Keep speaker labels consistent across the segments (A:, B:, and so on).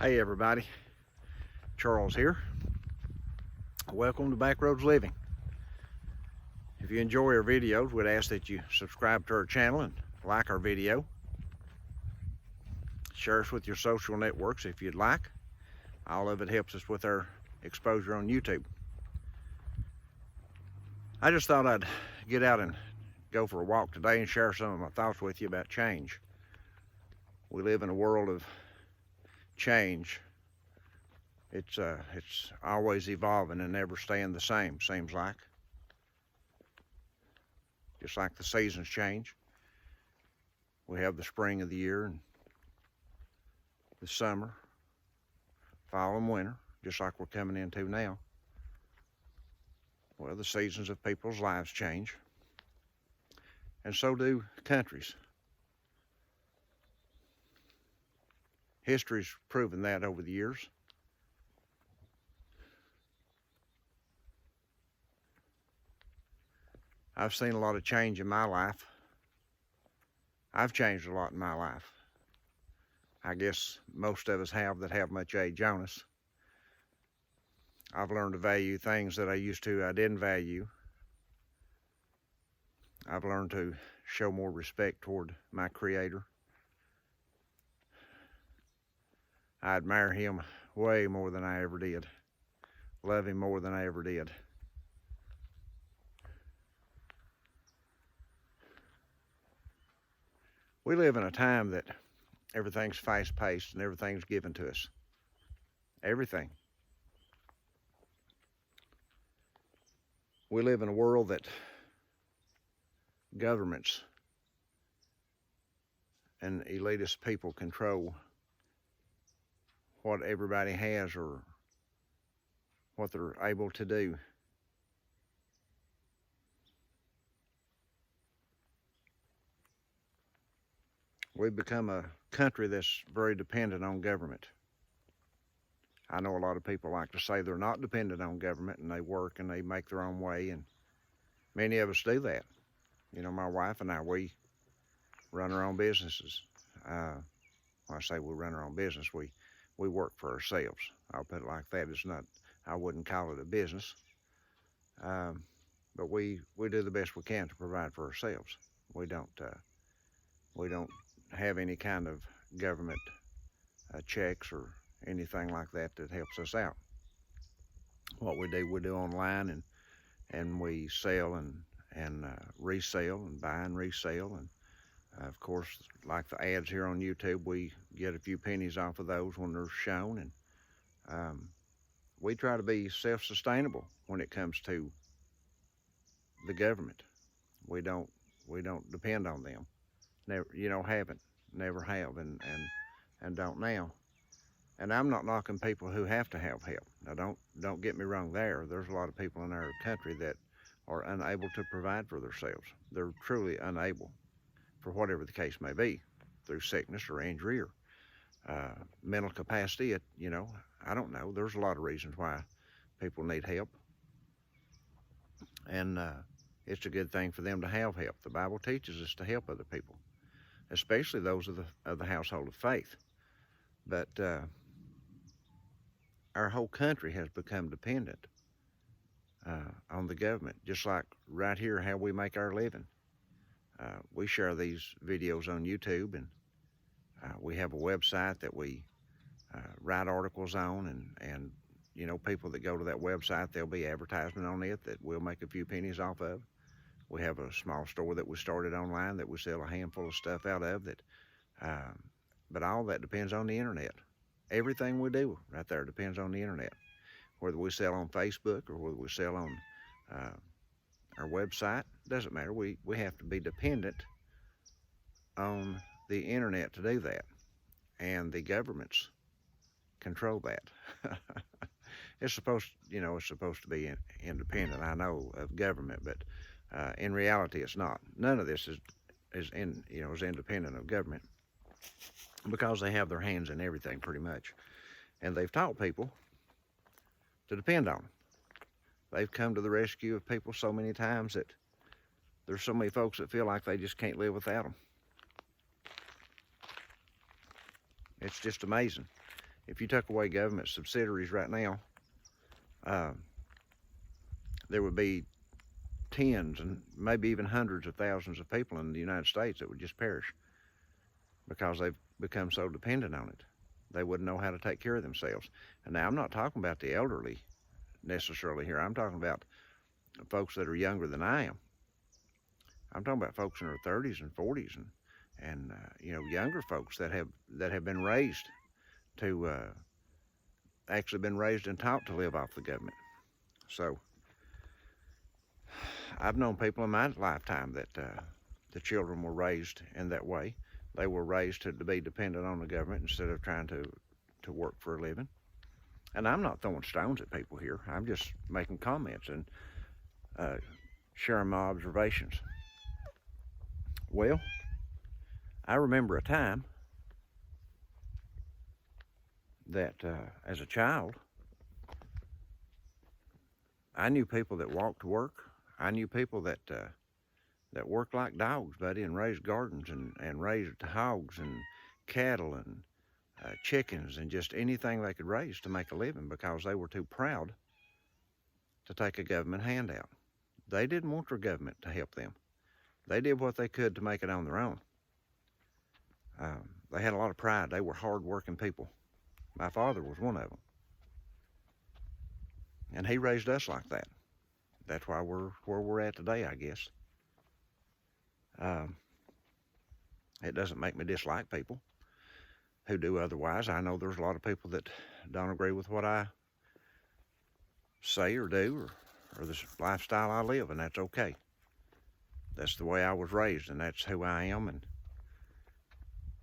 A: Hey everybody, Charles here. Welcome to Backroads Living. If you enjoy our videos, we'd ask that you subscribe to our channel and like our video. Share us with your social networks if you'd like. All of it helps us with our exposure on YouTube. I just thought I'd get out and go for a walk today and share some of my thoughts with you about change. We live in a world of change. It's always evolving and never staying the same, seems like. Just like the seasons change. We have the spring of the year and the summer, fall and winter, just like we're coming into now. Well, the seasons of people's lives change, and so do countries. History's proven that over the years. I've seen a lot of change in my life. I've changed a lot in my life. I guess most of us have that have much age on us. I've learned to value things that I used to I didn't value. I've learned to show more respect toward my Creator. I admire Him way more than I ever did. Love Him more than I ever did. We live in a time that everything's fast-paced and everything's given to us. Everything. We live in a world that governments and elitist people control what everybody has or what they're able to do. We've become a country that's very dependent on government. I know a lot of people like to say they're not dependent on government and they work and they make their own way, and many of us do that. You know, my wife and I, we run our own businesses. When I say we run our own business, we work for ourselves. I'll put it like that. It's not, I wouldn't call it a business. But we do the best we can to provide for ourselves. We don't have any kind of government checks or anything like that helps us out. What we do online, and we sell and resell and buy and resell, and of course, like the ads here on YouTube, we get a few pennies off of those when they're shown, and we try to be self-sustainable when it comes to the government. We don't depend on them. Never, haven't, never have, and don't now. And I'm not knocking people who have to have help. Now, don't get me wrong there. There's a lot of people in our country that are unable to provide for themselves. They're truly unable, for whatever the case may be, through sickness or injury or mental capacity. I don't know. There's a lot of reasons why people need help. And it's a good thing for them to have help. The Bible teaches us to help other people, especially those of the household of faith. But our whole country has become dependent on the government, just like right here how we make our living. We share these videos on YouTube, and we have a website that we write articles on, and people that go to that website, there'll be advertisement on it that we'll make a few pennies off of. We have a small store that we started online that we sell a handful of stuff out of. But all that depends on the internet. Everything we do right there depends on the internet. Whether we sell on Facebook or whether we sell on our website, doesn't matter. We have to be dependent on the internet to do that, and the governments control that. It's supposed to be independent, I know, of government, but in reality, it's not. None of this is independent of government, because they have their hands in everything pretty much, and they've taught people to depend on them. They've come to the rescue of people so many times that there's so many folks that feel like they just can't live without them. It's just amazing. If you took away government subsidiaries right now, there would be tens and maybe even hundreds of thousands of people in the United States that would just perish because they've become so dependent on it. They wouldn't know how to take care of themselves. And now I'm not talking about the elderly necessarily here. I'm talking about folks that are younger than I am. I'm talking about folks in their 30s and 40s and younger folks that have been raised to actually been raised and taught to live off the government. So I've known people in my lifetime that the children were raised in that way. They were raised to be dependent on the government instead of trying to work for a living. And I'm not throwing stones at people here. I'm just making comments and sharing my observations. Well, I remember a time that as a child, I knew people that walked to work. I knew people that worked like dogs, buddy, and raised gardens and raised hogs and cattle and chickens and just anything they could raise to make a living because they were too proud to take a government handout. They didn't want their government to help them. They did what they could to make it on their own. They had a lot of pride. They were hard-working people. My father was one of them. And he raised us like that. That's why we're where we're at today, I guess. It doesn't make me dislike people who do otherwise. I know there's a lot of people that don't agree with what I say or do or the lifestyle I live, and that's okay. That's the way I was raised, and that's who I am. And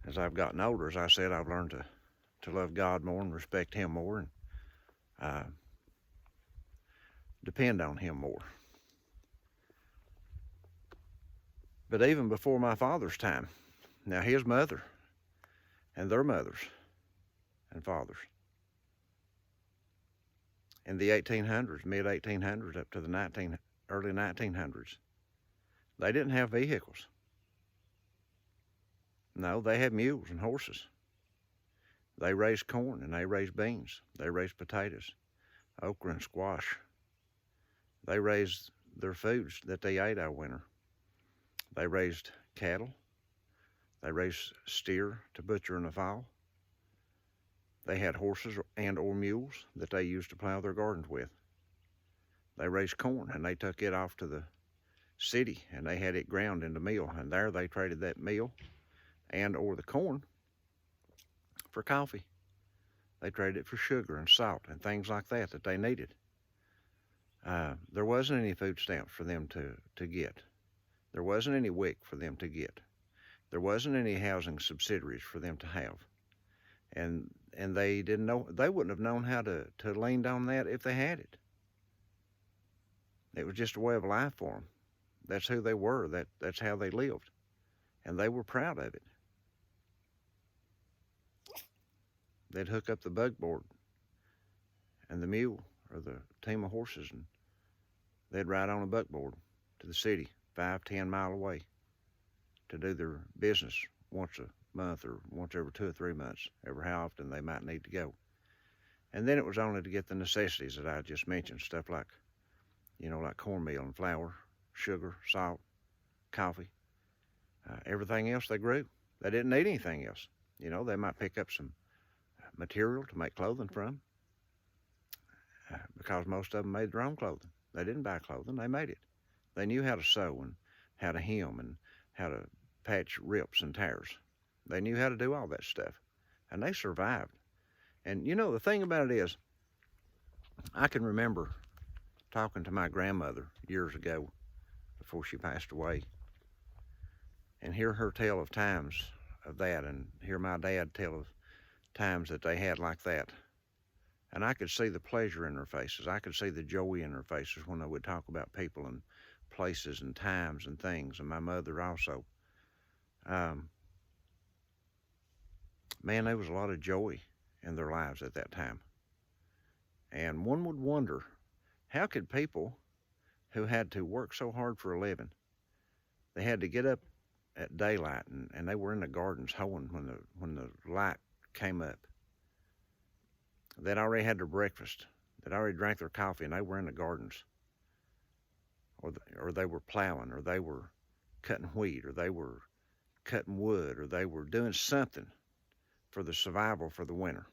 A: as I've gotten older, as I said, I've learned to love God more and respect Him more and depend on Him more. But even before my father's time, now his mother and their mothers and fathers, in the 1800s, mid-1800s up to the early 1900s, they didn't have vehicles. No, they had mules and horses. They raised corn and they raised beans. They raised potatoes, okra and squash. They raised their foods that they ate all winter. They raised cattle. They raised steer to butcher in the fall. They had horses and or mules that they used to plow their gardens with. They raised corn and they took it off to the city and they had it ground into meal, and there they traded that meal and or the corn for coffee. They traded it for sugar and salt and things like that they needed. There wasn't any food stamps for them to get. There wasn't any WIC for them to get. There wasn't any housing subsidiaries for them to have. And they didn't know, they wouldn't have known how to lean on that if they had it. It was just a way of life for them. That's who they were. That's how they lived. And they were proud of it. They'd hook up the bugboard and the mule or the team of horses, and they'd ride on a buckboard to the city 5-10 miles away to do their business once a month or once every 2 or 3 months, ever how often they might need to go. And then it was only to get the necessities that I just mentioned, stuff like, like cornmeal and flour, sugar, salt, coffee, everything else they grew. They didn't need anything else. They might pick up some material to make clothing from, because most of them made their own clothing. They didn't buy clothing, they made it. They knew how to sew and how to hem and how to patch rips and tears. They knew how to do all that stuff, and they survived. And the thing about it is, I can remember talking to my grandmother years ago before she passed away, and hear her tell of times of that, and hear my dad tell of times that they had like that. And I could see the pleasure in their faces. I could see the joy in their faces when they would talk about people and places and times and things, and my mother also. Man, there was a lot of joy in their lives at that time. And one would wonder, how could people who had to work so hard for a living, they had to get up at daylight and they were in the gardens hoeing when the light came up, They'd already had their breakfast. They'd already drank their coffee, and they were in the gardens, or they were plowing, or they were cutting wheat, or they were cutting wood, or they were doing something for the survival for the winter,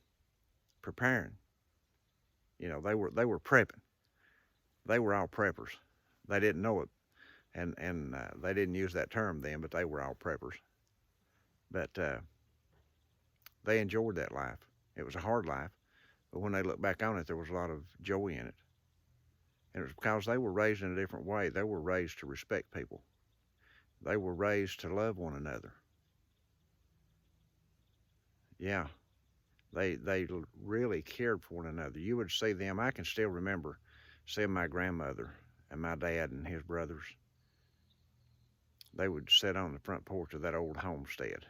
A: preparing. You know, they were prepping. They were all preppers. They didn't know it, and they didn't use that term then, but they were all preppers. But they enjoyed that life. It was a hard life, but when they look back on it, there was a lot of joy in it. And it was because they were raised in a different way. They were raised to respect people. They were raised to love one another. Yeah, they really cared for one another. You would see them. I can still remember seeing my grandmother and my dad and his brothers. They would sit on the front porch of that old homestead,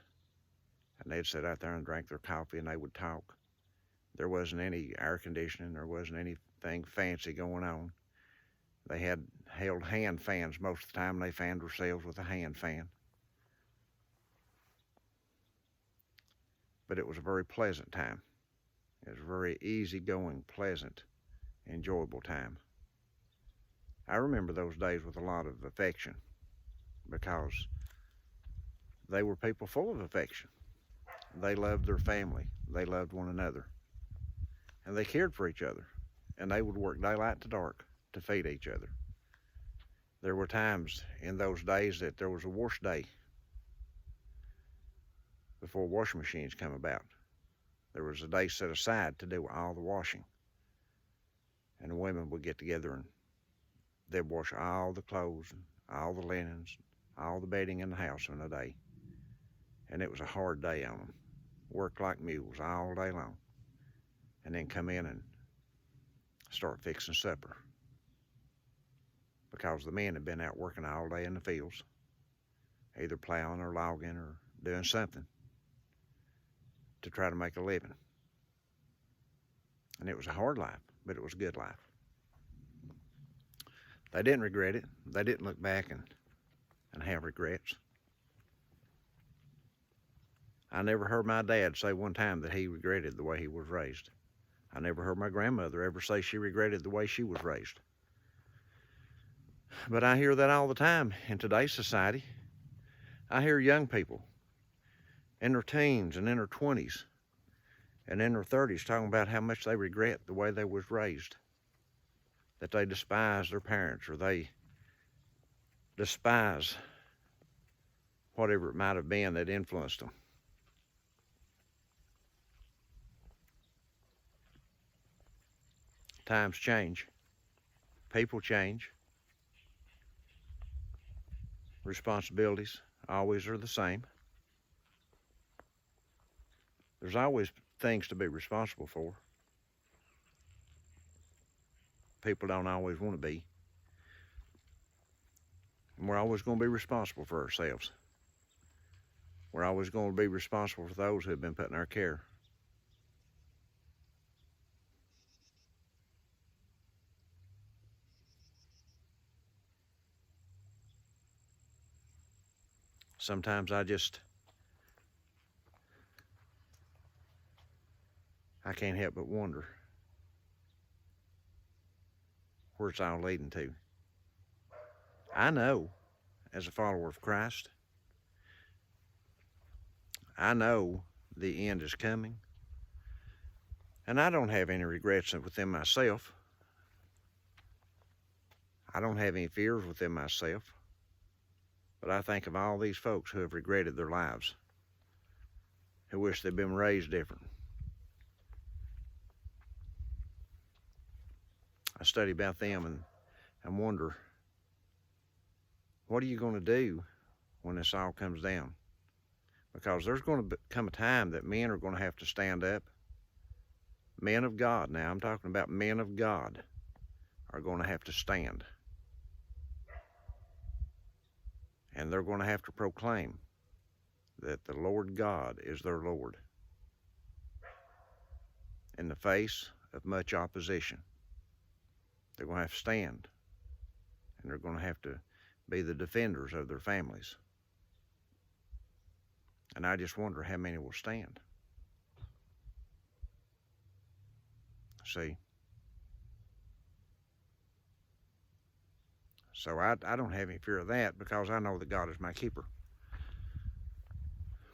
A: and they'd sit out there and drink their coffee, and they would talk. There wasn't any air conditioning. There wasn't anything fancy going on. They held hand fans most of the time. They fanned themselves with a hand fan. But it was a very pleasant time. It was a very easygoing, pleasant, enjoyable time. I remember those days with a lot of affection because they were people full of affection. They loved their family. They loved one another. And they cared for each other. And they would work daylight to dark to feed each other. There were times in those days that there was a wash day before washing machines come about. There was a day set aside to do all the washing. And the women would get together and they'd wash all the clothes, and all the linens, all the bedding in the house in a day. And it was a hard day on them. Worked like mules all day long. And then come in and start fixing supper. Because the men had been out working all day in the fields, either plowing or logging or doing something to try to make a living. And it was a hard life, but it was a good life. They didn't regret it. They didn't look back and have regrets. I never heard my dad say one time that he regretted the way he was raised. I never heard my grandmother ever say she regretted the way she was raised. But I hear that all the time in today's society. I hear young people in their teens and in their 20s and in their 30s talking about how much they regret the way they was raised. That they despise their parents, or they despise whatever it might have been that influenced them. Times change. People change. Responsibilities always are the same. There's always things to be responsible for. People don't always want to be. And we're always going to be responsible for ourselves. We're always going to be responsible for those who have been put in our care. Sometimes I can't help but wonder where it's all leading to. I know, as a follower of Christ, I know the end is coming. And I don't have any regrets within myself. I don't have any fears within myself. But I think of all these folks who have regretted their lives, who wish they'd been raised different. I study about them and wonder, what are you going to do when this all comes down? Because there's going to come a time that men are going to have to stand up. Men of God, now I'm talking about men of God, are going to have to stand. And they're going to have to proclaim that the Lord God is their Lord in the face of much opposition. They're going to have to stand, and they're going to have to be the defenders of their families. And I just wonder how many will stand. See? So I don't have any fear of that because I know that God is my keeper.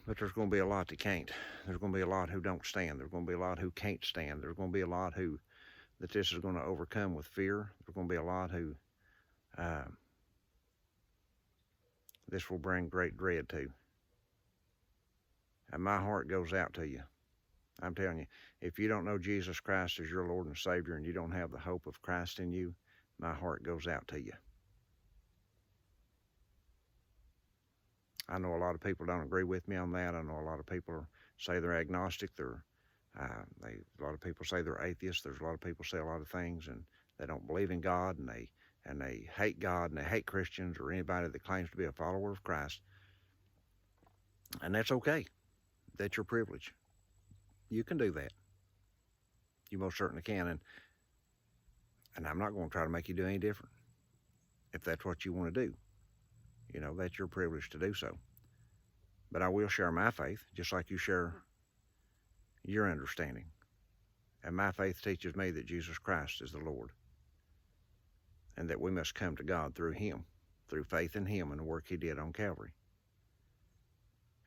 A: But there's going to be a lot that can't. There's going to be a lot who don't stand. There's going to be a lot who can't stand. There's going to be a lot who that this is going to overcome with fear. There's going to be a lot who this will bring great dread to. And my heart goes out to you. I'm telling you, if you don't know Jesus Christ as your Lord and Savior and you don't have the hope of Christ in you, my heart goes out to you. I know a lot of people don't agree with me on that. I know a lot of people say they're agnostic. A lot of people say they're atheists. There's a lot of people say a lot of things, and they don't believe in God, and they hate God, and they hate Christians or anybody that claims to be a follower of Christ. And that's okay. That's your privilege. You can do that. You most certainly can. And I'm not going to try to make you do any different. If that's what you want to do, you know, that's your privilege to do so. But I will share my faith, just like you share your understanding. And my faith teaches me that Jesus Christ is the Lord, and that we must come to God through Him, through faith in Him and the work He did on Calvary,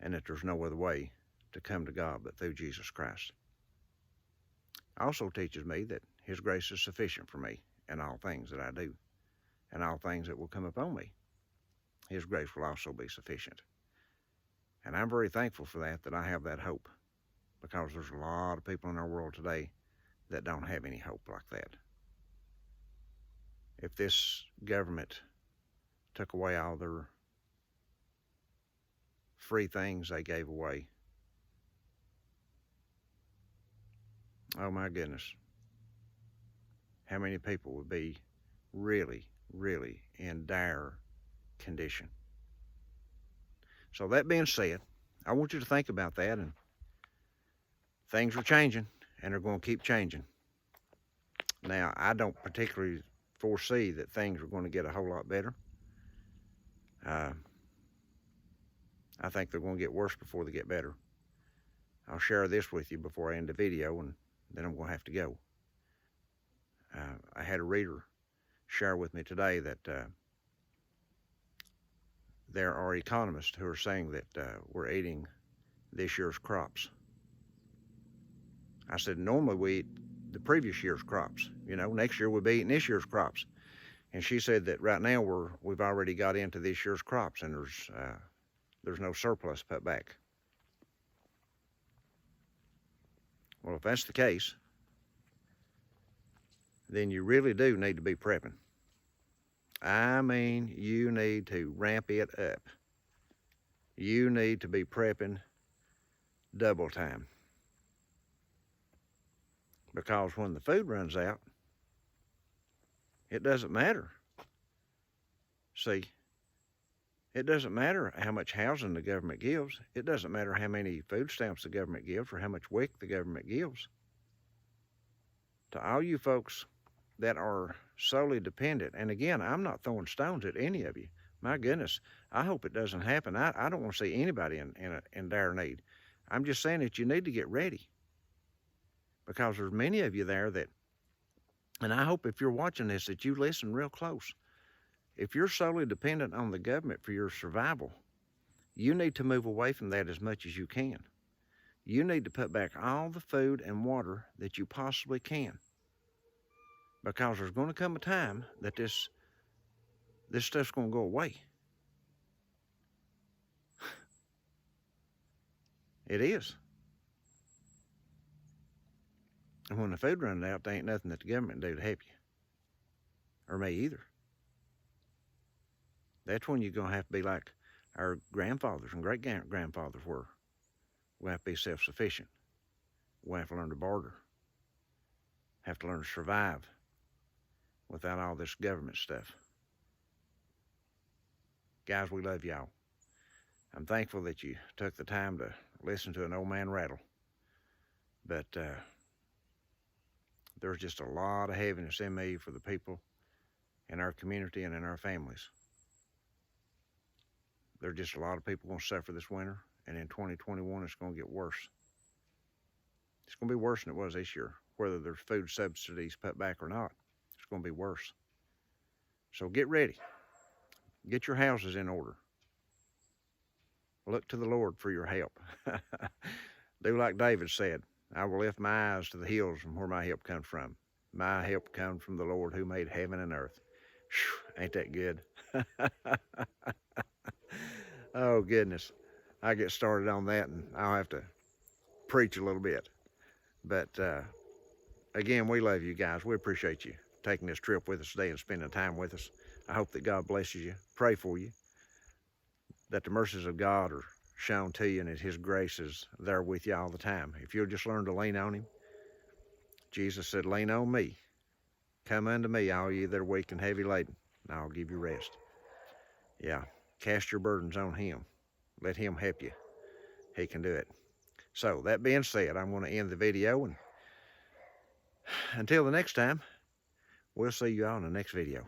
A: and that there's no other way to come to God but through Jesus Christ. Also teaches me that His grace is sufficient for me in all things that I do, and all things that will come upon me. His grace will also be sufficient. And I'm very thankful for that I have that hope, because there's a lot of people in our world today that don't have any hope like that. If this government took away all their free things they gave away, oh my goodness, how many people would be really, really in dire condition. So that being said, I want you to think about that, and things are changing, and they're going to keep changing. Now, I don't particularly foresee that things are going to get a whole lot better. I think they're going to get worse before they get better. I'll share this with you before I end the video, and then I'm going to have to go. I had a reader share with me today that there are economists who are saying that we're eating this year's crops. I said, normally we eat the previous year's crops. You know, next year we'll be eating this year's crops. And she said that right now we've already got into this year's crops, and there's no surplus put back. Well, if that's the case, then you really do need to be prepping. I mean, you need to ramp it up. You need to be prepping double time. Because when the food runs out, it doesn't matter. See, it doesn't matter how much housing the government gives. It doesn't matter how many food stamps the government gives or how much WIC the government gives. To all you folks that are solely dependent, and again, I'm not throwing stones at any of you. My goodness, I hope it doesn't happen. I don't want to see anybody in dire need. I'm just saying that you need to get ready, because there's many of you there that, and I hope if you're watching this that you listen real close. If you're solely dependent on the government for your survival, you need to move away from that as much as you can. You need to put back all the food and water that you possibly can, because there's going to come a time that this stuff's going to go away. It is. And when the food runs out, there ain't nothing that the government can do to help you, or me either. That's when you're going to have to be like our grandfathers and great-grandfathers were. We have to be self-sufficient. We have to learn to barter. Have to learn to survive without all this government stuff. Guys, we love y'all. I'm thankful that you took the time to listen to an old man rattle. But there's just a lot of heaviness in me for the people in our community and in our families. There's just a lot of people going to suffer this winter, and in 2021 it's going to get worse. It's going to be worse than it was this year. whether there's food subsidies put back or not. It's going to be worse. So get ready. Get your houses in order. Look to the Lord for your help. Do like David said, I will lift my eyes to the hills from where my help comes from. My help comes from the Lord who made heaven and earth. Whew, ain't that good? Oh, goodness. I get started on that and I'll have to preach a little bit. But again, we love you guys. We appreciate you taking this trip with us today and spending time with us. I hope that God blesses you. Pray for you, that the mercies of God are shown to you and that His grace is there with you all the time. If you'll just learn to lean on Him. Jesus said, lean on me. Come unto me, all ye that are weak and heavy laden, and I'll give you rest. Yeah, cast your burdens on Him. Let Him help you. He can do it. So, that being said, I'm going to end the video, and until the next time, we'll see you all in the next video.